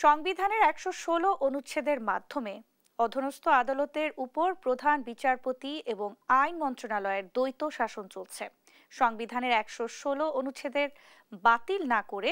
সংবিধানের ১১৬ অনুচ্ছেদের মাধ্যমে অধীনস্থ আদালতের উপর প্রধান বিচারপতি এবং আইন মন্ত্রণালয়ের দ্বৈত শাসন চলছে। সংবিধানের ১১৬ অনুচ্ছেদের বাতিল না করে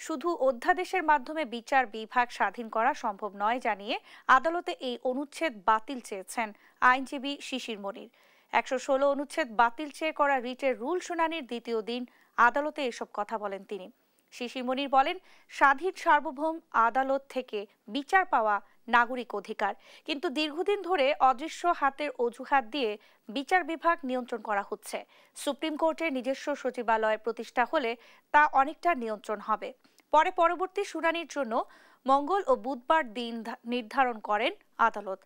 শুধু অধ্যাদেশের মাধ্যমে বিচার বিভাগ স্বাধীন করা সম্ভব নয় জানিয়ে আদালতে এই অনুচ্ছেদ বাতিল চেয়েছেন আইনজীবী শিশির মনির। ১১৬ অনুচ্ছেদ বাতিল চেয়ে করা রিটের রুল শুনানির দ্বিতীয় দিন আদালতে এসব কথা বলেন তিনি। শিশির মনির বলেন, স্বাধীন সার্বভৌম আদালত থেকে বিচার পাওয়া নাগরিক অধিকার, কিন্তু দীর্ঘদিন ধরে অদৃশ্য হাতের অজুহাত দিয়ে বিচার বিভাগ নিয়ন্ত্রণ করা হচ্ছে। সুপ্রিম কোর্টের নিজস্ব সচিবালয় প্রতিষ্ঠা হলে তা অনেকটা নিয়ন্ত্রণ হবে। পরবর্তী শুনানির জন্য মঙ্গল ও বুধবার দিন নির্ধারণ করেন আদালত।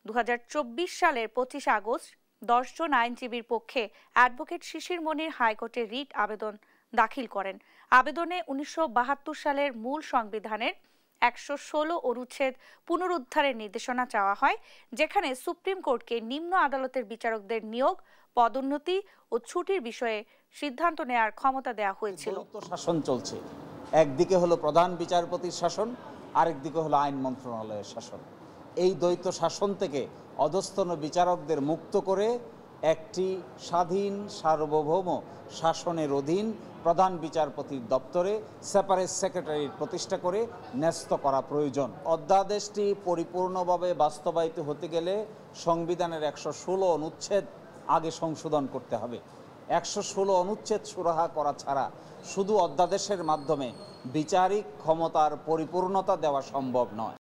২০২৪ সালের ২৫ আগস্ট ১০ জন আইনজীবীর পক্ষে অ্যাডভোকেট শিশির মনির হাইকোর্টে রিট আবেদন দাখিল করেন। আবেদনে ১৯৭২ সালের মূল সংবিধানের ১১৬ অনুচ্ছেদ পুনরুদ্ধারের নির্দেশনা চাওয়া হয়, যেখানে সুপ্রিম কোর্টকে নিম্ন আদালতের বিচারকদের নিয়োগ, পদোন্নতি ও ছুটির বিষয়ে সিদ্ধান্ত নেওয়ার ক্ষমতা দেওয়া হয়েছিল। শাসন চলছে, একদিকে হলো প্রধান বিচারপতির শাসন, আরেকদিকে হলো আইন মন্ত্রণালয়ের শাসন। এই দ্বৈত শাসন থেকে অধস্তন বিচারকদের মুক্ত করে একটি স্বাধীন সার্বভৌম শাসনের অধীন প্রধান বিচারপতির দপ্তরে সেপারেট সেক্রেটারি প্রতিষ্ঠা করে ন্যস্ত করা প্রয়োজন। অধ্যাদেশটি পরিপূর্ণভাবে বাস্তবায়িত হতে গেলে সংবিধানের ১১৬ অনুচ্ছেদ আগে সংশোধন করতে হবে। ১১৬ অনুচ্ছেদ সুরাহা করা ছাড়া শুধু অধ্যাদেশের মাধ্যমে বিচারিক ক্ষমতার পরিপূর্ণতা দেওয়া সম্ভব নয়।